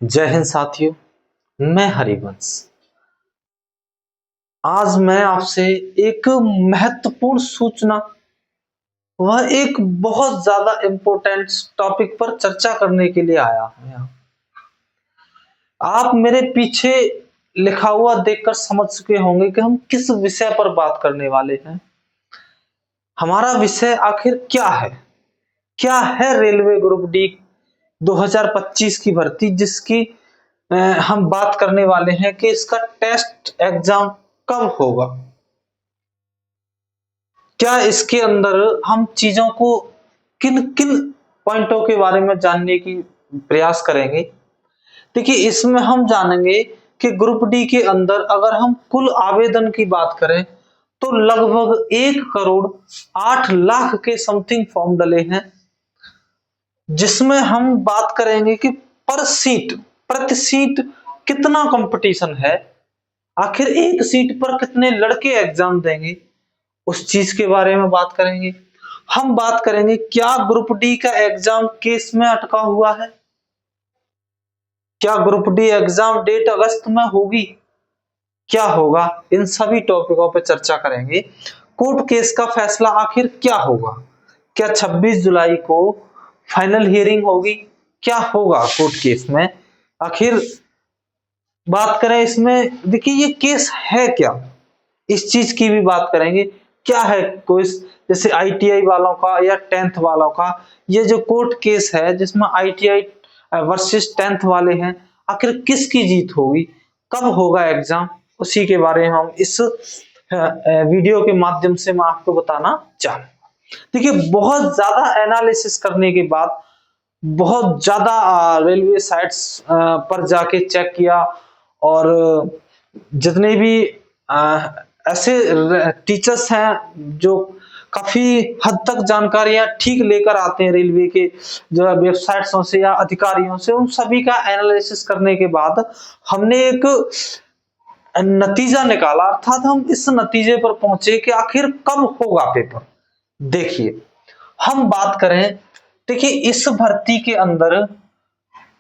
जय हिंद साथियों, मैं हरिवंश। आज मैं आपसे एक महत्वपूर्ण सूचना, वह एक बहुत ज्यादा इम्पोर्टेंट टॉपिक पर चर्चा करने के लिए आया हूं यहाँ। आप मेरे पीछे लिखा हुआ देखकर समझ चुके होंगे कि हम किस विषय पर बात करने वाले हैं। हमारा विषय आखिर क्या है? क्या है रेलवे ग्रुप डी 2025 की भर्ती, जिसकी हम बात करने वाले हैं कि इसका टेस्ट एग्जाम कब होगा। क्या इसके अंदर हम चीजों को किन किन पॉइंटों के बारे में जानने की प्रयास करेंगे। देखिए, इसमें हम जानेंगे कि ग्रुप डी के अंदर अगर हम कुल आवेदन की बात करें तो लगभग 1,08,00,000 के समथिंग फॉर्म डले हैं, जिसमें हम बात करेंगे कि पर सीट, प्रति सीट कितना कंपटीशन है, आखिर एक सीट पर कितने लड़के एग्जाम देंगे, उस चीज के बारे में बात करेंगे। हम बात करेंगे क्या ग्रुप डी का एग्जाम केस में अटका हुआ है, क्या ग्रुप डी एग्जाम डेट अगस्त में होगी, क्या होगा, इन सभी टॉपिकों पर चर्चा करेंगे। कोर्ट केस का फैसला आखिर क्या होगा, क्या 26 जुलाई को फाइनल हियरिंग होगी, क्या होगा कोर्ट केस में आखिर। बात करें इसमें, देखिए ये केस है क्या, इस चीज की भी बात करेंगे। क्या है कोर्स, जैसे आईटीआई वालों का या 10th वालों का ये जो कोर्ट केस है जिसमें आईटीआई वर्सेस 10th वाले हैं, आखिर किसकी जीत होगी, कब होगा एग्जाम, उसी के बारे में हम इस वीडियो के माध्यम से मैं आपको बताना चाहूंगा। देखिए, बहुत ज्यादा एनालिसिस करने के बाद, बहुत ज्यादा रेलवे साइट्स पर जाके चेक किया, और जितने भी ऐसे टीचर्स हैं जो काफी हद तक जानकारियां ठीक लेकर आते हैं रेलवे के जो वेबसाइट्सों से या अधिकारियों से, उन सभी का एनालिसिस करने के बाद हमने एक नतीजा निकाला, अर्थात हम इस नतीजे पर पहुंचे कि आखिर कब होगा पेपर। देखिए, हम बात करें, देखिए इस भर्ती के अंदर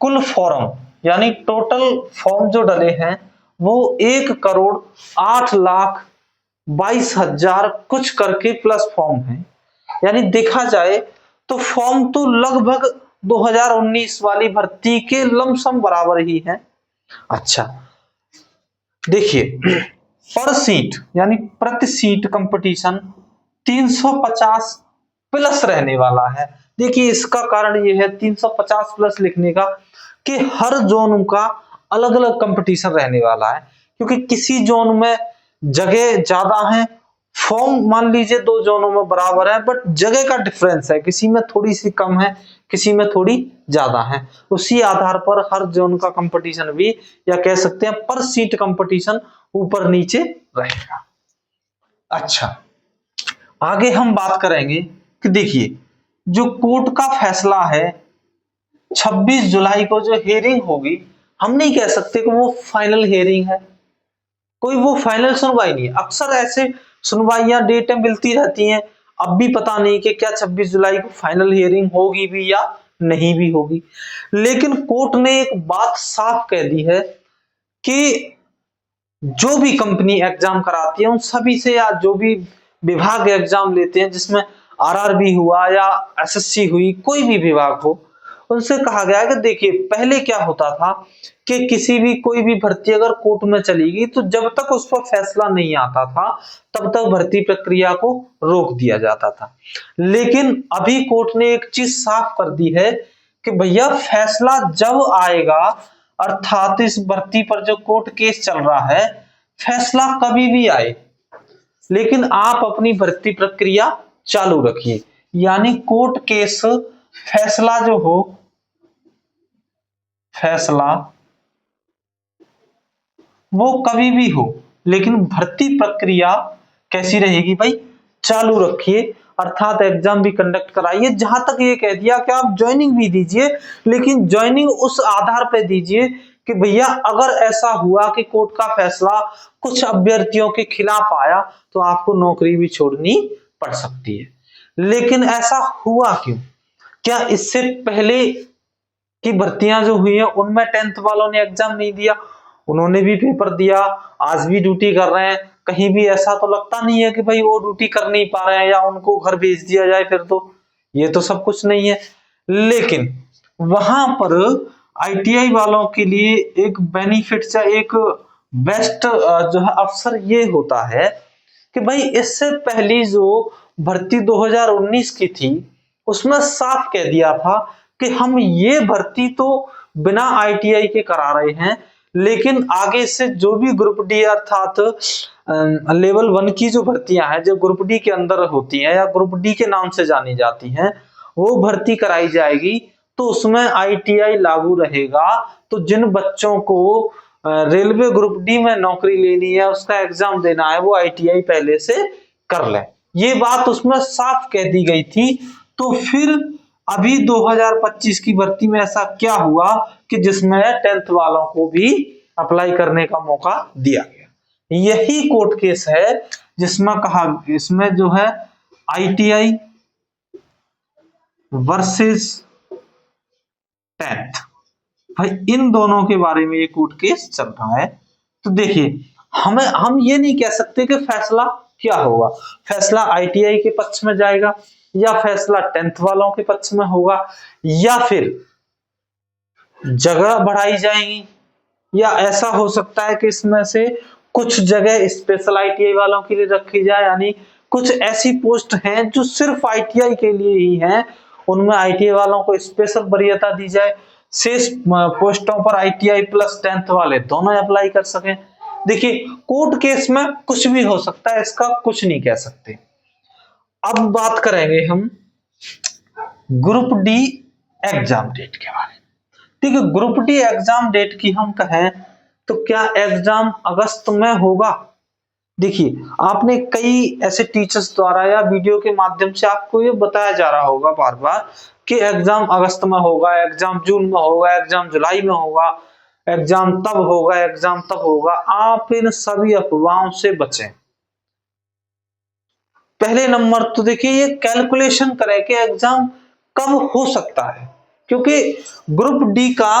कुल फॉर्म यानी टोटल फॉर्म जो डले हैं वो 1,08,22,000 कुछ करके प्लस फॉर्म है। यानी देखा जाए तो फॉर्म तो लगभग 2019 वाली भर्ती के लमसम बराबर ही है। अच्छा, देखिए पर सीट यानी प्रति सीट कंपटीशन 350 प्लस रहने वाला है। देखिए, इसका कारण यह है 350 प्लस लिखने का कि हर जोन का अलग अलग कंपटीशन रहने वाला है, क्योंकि किसी जोन में जगह ज्यादा है, फॉर्म मान लीजिए 2 जोनों में बराबर है, बट जगह का डिफरेंस है, किसी में थोड़ी सी कम है, किसी में थोड़ी ज्यादा है। उसी आधार पर हर जोन का कंपटीशन भी, या कह सकते हैं पर सीट कंपटीशन ऊपर नीचे रहेगा। अच्छा, आगे हम बात करेंगे कि देखिए जो कोर्ट का फैसला है 26 जुलाई को जो हियरिंग होगी, हम नहीं कह सकते कि वो फाइनल हियरिंग है, कोई वो फाइनल सुनवाई नहीं है। अक्सर ऐसे सुनवाइयां डेटें मिलती रहती हैं, अब भी पता नहीं कि क्या 26 जुलाई को फाइनल हियरिंग होगी भी या नहीं भी होगी। लेकिन कोर्ट ने एक बात साफ कह दी है कि जो भी कंपनी एग्जाम कराती है उन सभी से, या जो भी विभाग एग्जाम लेते हैं जिसमें आरआरबी हुआ या एसएससी हुई, कोई भी विभाग हो, उनसे कहा गया है कि देखिए पहले क्या होता था कि किसी भी कोई भी भर्ती अगर कोर्ट में चली गई तो जब तक उस पर फैसला नहीं आता था तब तक भर्ती प्रक्रिया को रोक दिया जाता था। लेकिन अभी कोर्ट ने एक चीज साफ कर दी है कि भैया फैसला जब आएगा, अर्थात इस भर्ती पर जो कोर्ट केस चल रहा है, फैसला कभी भी आए, लेकिन आप अपनी भर्ती प्रक्रिया चालू रखिए। यानी कोर्ट केस फैसला जो हो, फैसला वो कभी भी हो, लेकिन भर्ती प्रक्रिया कैसी रहेगी भाई, चालू रखिए, अर्थात एग्जाम भी कंडक्ट कराइए। जहां तक ये कह दिया कि आप ज्वाइनिंग भी दीजिए, लेकिन ज्वाइनिंग उस आधार पर दीजिए कि भैया अगर ऐसा हुआ कि कोर्ट का फैसला कुछ अभ्यर्थियों के खिलाफ आया तो आपको नौकरी भी छोड़नी पड़ सकती है। लेकिन ऐसा हुआ क्यों, क्या इससे पहले कि भर्तियां जो हुई हैं उनमें 10th वालों ने एग्जाम नहीं दिया, उन्होंने भी पेपर दिया, आज भी ड्यूटी कर रहे हैं। कहीं भी ऐसा तो लगता नहीं है कि भाई वो ड्यूटी कर नहीं पा रहे हैं या उनको घर भेज दिया जाए, फिर तो ये तो सब कुछ नहीं है। लेकिन वहां पर आईटीआई वालों के लिए एक बेनिफिट या एक बेस्ट जो है अवसर ये होता है कि भाई इससे पहली जो भर्ती 2019 की थी उसमें साफ कह दिया था कि हम ये भर्ती तो बिना आईटीआई के करा रहे हैं, लेकिन आगे से जो भी ग्रुप डी अर्थात लेवल 1 की जो भर्तियां हैं जो ग्रुप डी के अंदर होती हैं या ग्रुप डी के नाम से जानी जाती हैं वो भर्ती कराई जाएगी, तो उसमें आईटीआई लागू रहेगा। तो जिन बच्चों को रेलवे ग्रुप डी में नौकरी लेनी है, उसका एग्जाम देना है, वो आईटीआई पहले से कर ले, ये बात उसमें साफ कह दी गई थी। तो फिर अभी 2025 की भर्ती में ऐसा क्या हुआ कि जिसमें 10th वालों को भी अप्लाई करने का मौका दिया गया। यही कोर्ट केस है जिसमें कहा, इसमें जो है आईटीआई वर्सेस 10th, भाई इन दोनों के बारे में ये कोर्ट केस चल रहा है। तो देखिए हम ये नहीं कह सकते कि फैसला क्या होगा, फैसला आईटीआई के पक्ष में जाएगा या फैसला 10th वालों के पक्ष में होगा, या फिर जगह बढ़ाई जाएगी, या ऐसा हो सकता है कि इसमें से कुछ जगह स्पेशल आईटीआई वालों के लिए रखी जाए, यानी कुछ ऐसी पोस्ट हैं जो सिर्फ आईटीआई के लिए ही हैं, उनमें आईटीआई वालों को स्पेशल वरीयता दी जाए, शेष पोस्टों पर आईटीआई प्लस 10th वाले दोनों अप्लाई कर सकें। देखिए कोर्ट केस में कुछ भी हो सकता है, इसका कुछ नहीं कह सकते। अब बात करेंगे हम ग्रुप डी एग्जाम डेट के बारे में। ठीक है, ग्रुप डी एग्जाम डेट की हम कहें तो क्या एग्जाम अगस्त में होगा? देखिए आपने कई ऐसे टीचर्स द्वारा या वीडियो के माध्यम से आपको ये बताया जा रहा होगा बार बार कि एग्जाम अगस्त में होगा, एग्जाम जून में होगा, एग्जाम जुलाई में होगा, एग्जाम तब होगा, एग्जाम तब होगा। आप इन सभी अफवाहों से बचें। पहले नंबर तो देखिए ये कैलकुलेशन करें कि एग्जाम कब हो सकता है, क्योंकि ग्रुप डी का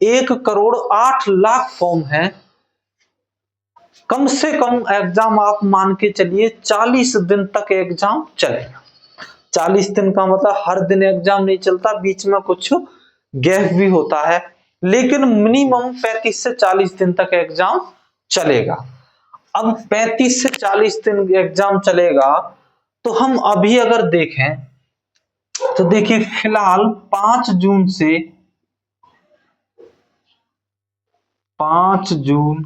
1,08,00,000 फॉर्म है। कम से कम एग्जाम आप मान के चलिए 40 दिन तक एग्जाम चलेगा। 40 दिन का मतलब हर दिन एग्जाम नहीं चलता, बीच में कुछ गैप भी होता है, लेकिन मिनिमम 35 से 40 दिन तक एग्जाम चलेगा। अब 35 से 40 दिन एग्जाम चलेगा, तो हम अभी अगर देखें तो देखिए फिलहाल 5 जून से 5 जून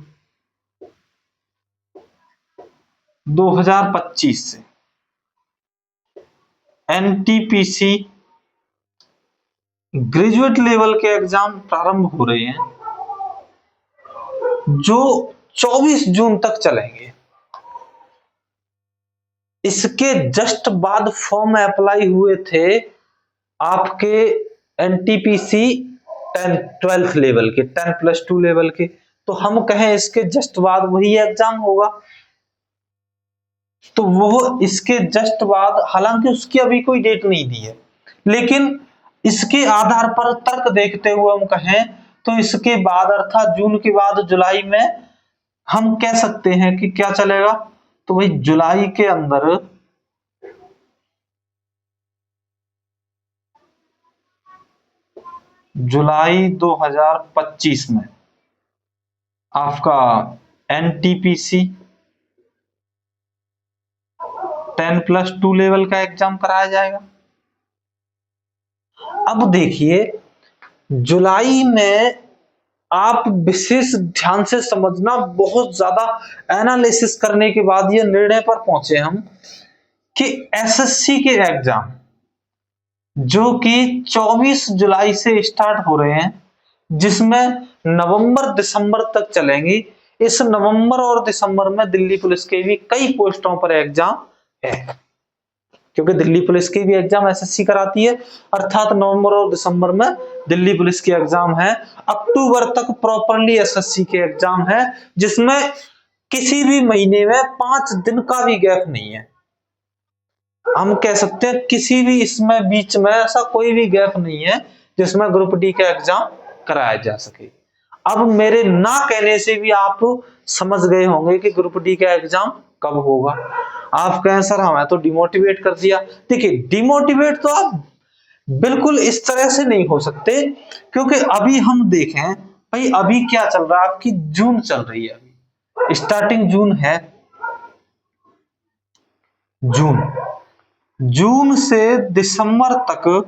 2025 से एनटीपीसी ग्रेजुएट लेवल के एग्जाम प्रारंभ हो रहे हैं जो 24 जून तक चलेंगे। इसके जस्ट बाद फॉर्म अप्लाई हुए थे आपके एनटीपीसी 12th लेवल के, 10+2 लेवल के, तो हम कहें इसके जस्ट बाद वही एग्जाम होगा। तो वो इसके जस्ट बाद, हालांकि उसकी अभी कोई डेट नहीं दी है, लेकिन इसके आधार पर तर्क देखते हुए हम कहें तो इसके बाद अर्थात जून के बाद जुलाई में हम कह सकते हैं कि क्या चलेगा, तो भाई जुलाई के अंदर जुलाई 2025 में आपका एनटीपीसी 10+2 लेवल का एग्जाम कराया जाएगा। अब देखिए जुलाई में आप विशेष ध्यान से समझना, बहुत ज्यादा एनालिसिस करने के बाद ये निर्णय पर पहुंचे हम कि एसएससी के एग्जाम जो कि 24 जुलाई से स्टार्ट हो रहे हैं, जिसमें नवंबर दिसंबर तक चलेंगी, इस नवंबर और दिसंबर में दिल्ली पुलिस के भी कई पोस्टों पर एग्जाम है, क्योंकि दिल्ली पुलिस की भी एग्जाम एसएससी कराती है, अर्थात नवंबर और दिसंबर में दिल्ली पुलिस की एग्जाम है। अक्टूबर तक प्रॉपरली एसएससी के एग्जाम है, जिसमें किसी भी महीने में 5 दिन का भी गैप नहीं है। हम कह सकते हैं किसी भी इसमें बीच में ऐसा कोई भी गैप नहीं है जिसमें ग्रुप डी का एग्जाम कराया जा सके। अब मेरे ना कहने से भी आप समझ गए होंगे कि ग्रुप डी का एग्जाम कब होगा। आप कहें सर हमें तो डिमोटिवेट कर दिया। देखिए डिमोटिवेट तो आप बिल्कुल इस तरह से नहीं हो सकते, क्योंकि अभी हम देखें भाई अभी क्या चल रहा है, आपकी जून चल रही है, अभी स्टार्टिंग जून है। जून से दिसंबर तक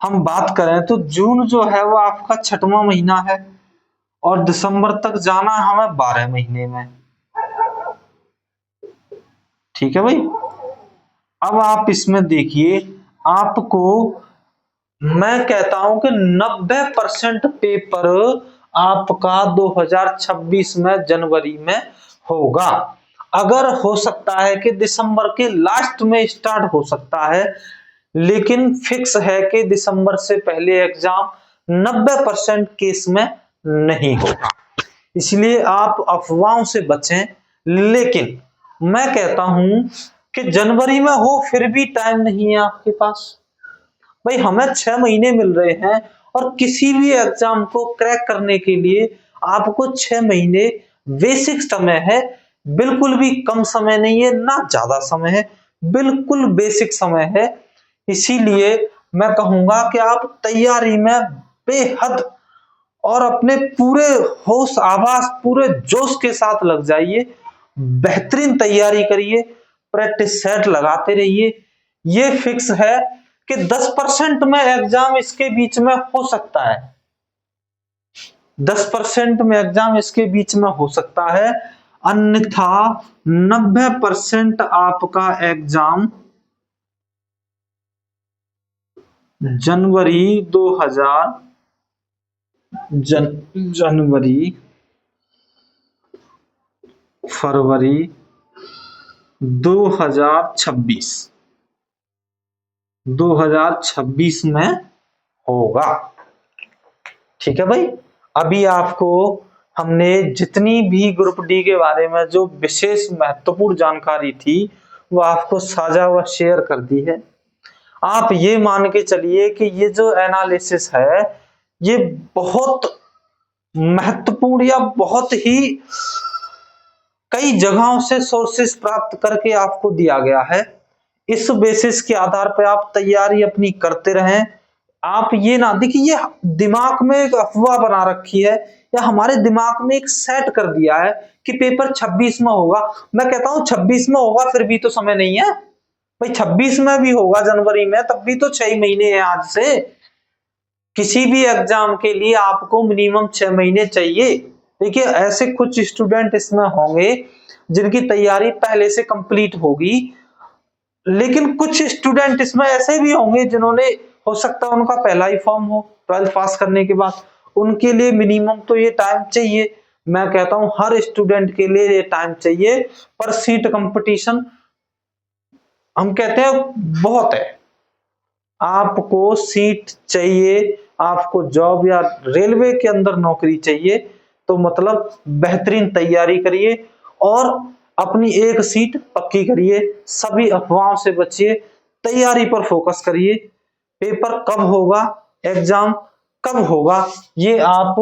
हम बात करें तो जून जो है वो आपका 6वां महीना है और दिसंबर तक जाना है हमें 12 महीने में। ठीक है भाई। अब आप इसमें देखिए, आपको मैं कहता हूं कि 90% पेपर आपका 2026 में जनवरी में होगा। अगर हो सकता है कि दिसंबर के लास्ट में स्टार्ट हो सकता है, लेकिन फिक्स है कि दिसंबर से पहले एग्जाम 90% केस में नहीं होगा। इसलिए आप अफवाहों से बचें। लेकिन मैं कहता हूं कि जनवरी में हो फिर भी टाइम नहीं है आपके पास। भाई हमें 6 महीने मिल रहे हैं और किसी भी एग्जाम को क्रैक करने के लिए आपको 6 महीने बेसिक समय है, बिल्कुल भी कम समय नहीं है ना ज्यादा समय है, बिल्कुल बेसिक समय है। इसीलिए मैं कहूंगा कि आप तैयारी में बेहद और अपने पूरे होश आवाज पूरे जोश के साथ लग जाइए, बेहतरीन तैयारी करिए, प्रैक्टिस सेट लगाते रहिए। ये फिक्स है कि 10% में एग्जाम इसके बीच में हो सकता है, 10% में एग्जाम इसके बीच में हो सकता है, अन्यथा 90% आपका एग्जाम जनवरी 2000 फरवरी 2026 में होगा। ठीक है भाई। अभी आपको हमने जितनी भी ग्रुप डी के बारे में जो विशेष महत्वपूर्ण जानकारी थी वो आपको साझा व शेयर कर दी है। आप ये मान के चलिए कि ये जो एनालिसिस है ये बहुत महत्वपूर्ण या बहुत ही कई जगहों से सोर्सेस प्राप्त करके आपको दिया गया है। इस बेसिस के आधार पर आप तैयारी अपनी करते रहें। आप ये ना देखिए, ये दिमाग में एक अफवाह बना रखी है या हमारे दिमाग में एक सेट कर दिया है कि पेपर 26 में होगा। मैं कहता हूं 26 में होगा फिर भी तो समय नहीं है भाई, 26 में भी होगा जनवरी में, तब भी तो 6 महीने हैं आज से। किसी भी एग्जाम के लिए आपको मिनिमम 6 महीने चाहिए। देखिए ऐसे कुछ स्टूडेंट इसमें होंगे जिनकी तैयारी पहले से कंप्लीट होगी, लेकिन कुछ स्टूडेंट इसमें ऐसे भी होंगे जिन्होंने हो सकता है उनका पहला ही फॉर्म हो 12th पास करने के बाद, उनके लिए मिनिमम तो ये टाइम चाहिए। मैं कहता हूं हर स्टूडेंट के लिए ये टाइम चाहिए, पर सीट कंपटीशन हम कहते हैं बहुत है। आपको सीट चाहिए, आपको जॉब या रेलवे के अंदर नौकरी चाहिए, तो मतलब बेहतरीन तैयारी करिए और अपनी एक सीट पक्की करिए। सभी अफवाहों से बचिए, तैयारी पर फोकस करिए। पेपर कब होगा, एग्जाम कब होगा, ये आप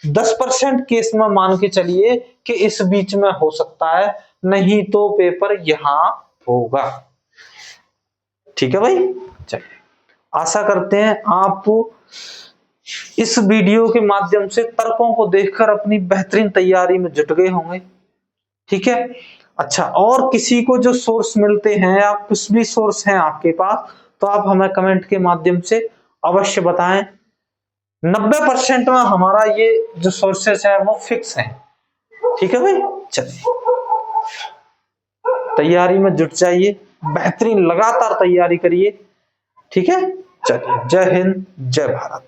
10% केस में मान के चलिए कि इस बीच में हो सकता है, नहीं तो पेपर यहां होगा। ठीक है भाई। चलिए आशा करते हैं आप इस वीडियो के माध्यम से तर्कों को देखकर अपनी बेहतरीन तैयारी में जुट गए होंगे। ठीक है। अच्छा, और किसी को जो सोर्स मिलते हैं या कुछ भी सोर्स हैं आपके पास तो आप हमें कमेंट के माध्यम से अवश्य बताएं। 90% में हमारा ये जो सोर्सेस है वो फिक्स है। ठीक है भाई। चलिए तैयारी में जुट जाइए, बेहतरीन लगातार तैयारी करिए। ठीक है। चलिए, जय हिंद जय भारत।